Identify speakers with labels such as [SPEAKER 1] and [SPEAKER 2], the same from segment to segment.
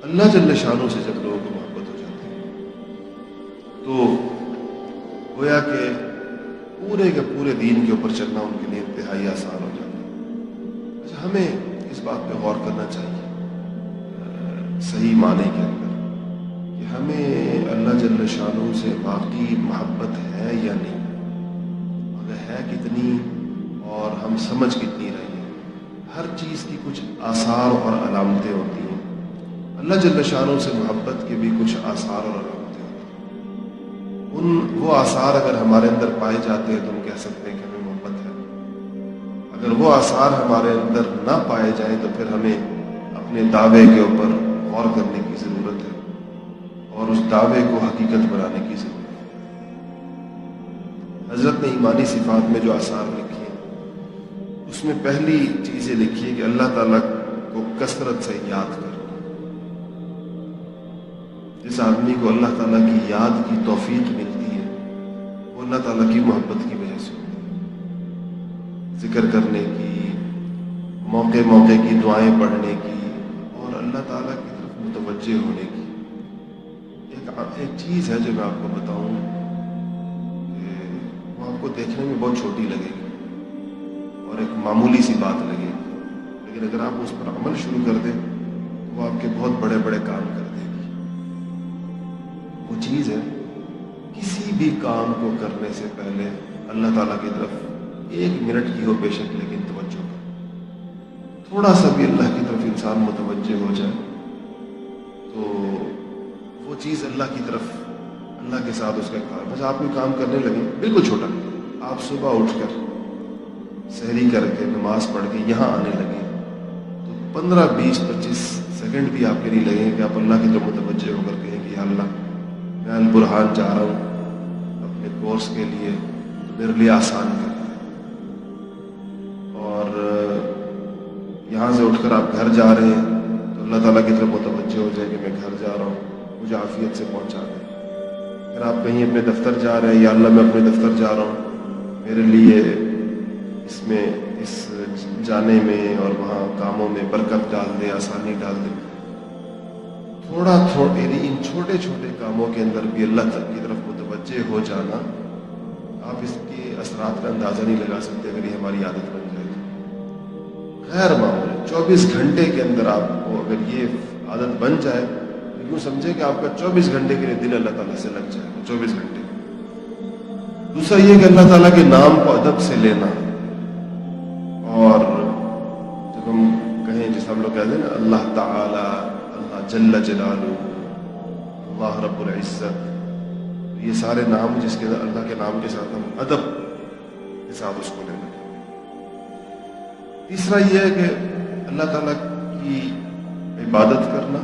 [SPEAKER 1] اللہ جل شانہ سے جب لوگوں کو محبت ہو جاتی ہے تو گویا کہ پورے کے پورے دین کے اوپر چلنا ان کے لیے انتہائی آسان ہو جاتا ہے۔ اچھا، ہمیں اس بات پہ غور کرنا چاہیے صحیح معنی کے اندر کہ ہمیں اللہ جل شانہ سے واقعی محبت ہے یا نہیں، اگر ہے کتنی اور ہم سمجھ کتنی رہی ہیں۔ ہر چیز کی کچھ آثار اور علامتیں ہوتی ہیں۔ اللہ جل شانہ سے محبت کے بھی کچھ آثار اور علامتیں ہوتی ہیں۔ وہ آثار اگر ہمارے اندر پائے جاتے ہیں تو ہم کہہ سکتے ہیں کہ ہمیں محبت ہے۔ اگر وہ آثار ہمارے اندر نہ پائے جائیں تو پھر ہمیں اپنے دعوے کے اوپر غور کرنے کی ضرورت ہے اور اس دعوے کو حقیقت بنانے کی ضرورت ہے۔ حضرت نے ایمانی صفات میں جو آثار لکھی ہیں اس میں پہلی چیزیں لکھی ہے کہ اللہ تعالیٰ کو کثرت سے یاد کرنا۔ جس آدمی کو اللہ تعالیٰ کی یاد کی توفیق ملتی ہے وہ اللہ تعالیٰ کی محبت کی وجہ سے ہوتی ہے۔ ذکر کرنے کی، موقع موقع کی دعائیں پڑھنے کی اور اللہ تعالیٰ کی طرف متوجہ ہونے کی۔ ایک چیز ہے جو میں آپ کو بتاؤں کہ وہ آپ کو دیکھنے میں بہت چھوٹی لگے گی اور ایک معمولی سی بات لگے گی، لیکن اگر آپ اس پر عمل شروع کر دیں تو وہ آپ کے بہت بڑے بڑے کام کر دے گی۔ وہ چیز ہے کسی بھی کام کو کرنے سے پہلے اللہ تعالیٰ کی طرف 1 منٹ کی ہو بے شک لیکن توجہ کرو۔ تھوڑا سا بھی اللہ کی طرف انسان متوجہ ہو جائے تو وہ چیز اللہ کی طرف، اللہ کے ساتھ اس کا کام، بس آپ کوئی کام کرنے لگے بالکل چھوٹا، آپ صبح اٹھ کر سحری کر کے نماز پڑھ کے یہاں آنے لگے تو 15 20 25 سیکنڈ بھی آپ کے نہیں لگیں کہ آپ اللہ کی طرف متوجہ ہو کر کہیں کہ یا اللہ میں البرہان جا رہا ہوں اپنے کورس کے لیے، میرے لیے آسان کر دیں۔ اور یہاں سے اٹھ کر آپ گھر جا رہے ہیں تو اللہ تعالیٰ کی طرف متوجہ ہو جائے کہ میں گھر جا رہا ہوں، مجھے عافیت سے پہنچا دیں۔ پھر آپ کہیں اپنے دفتر جا رہے ہیں، یا اللہ میں اپنے دفتر جا رہا ہوں، میرے لیے اس جانے میں اور وہاں کاموں میں برکت ڈال دے، آسانی ڈال دے۔ ان چھوٹے چھوٹے کاموں کے اندر بھی اللہ کی طرف متوجہ ہو جانا، آپ اس کے اثرات کا اندازہ نہیں لگا سکتے اگر یہ ہماری عادت بن جائے تو۔ غیر معمولی 24 گھنٹے کے اندر آپ کو اگر یہ عادت بن جائے تو یوں سمجھے کہ آپ کا 24 گھنٹے کے لیے دل اللہ تعالیٰ سے لگ جائے گا، 24 گھنٹے۔ دوسرا یہ کہ اللہ تعالیٰ کے نام کو ادب سے لینا، اور جب ہم کہیں جیسے ہم لوگ کہتے ہیں نا اللہ تعالی، اللہ جل جلالہ، اللہ رب العزت، یہ سارے نام جس کے اللہ کے نام کے ساتھ ہم ادب کے ساتھ اس کو لینا۔ تیسرا یہ ہے کہ اللہ تعالیٰ کی عبادت کرنا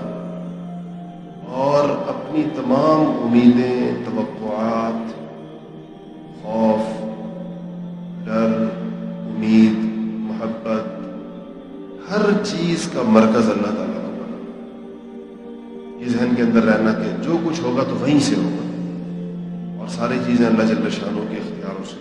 [SPEAKER 1] اور اپنی تمام امیدیں، توقعات، خوف، ڈر، امید، محبت، ہر چیز کا مرکز اللہ تعالیٰ کو بنا۔ یہ ذہن کے اندر رہنا کہ جو کچھ ہوگا تو وہیں سے ہوگا اور ساری چیزیں اللہ جل شانہ کے اختیاروں سے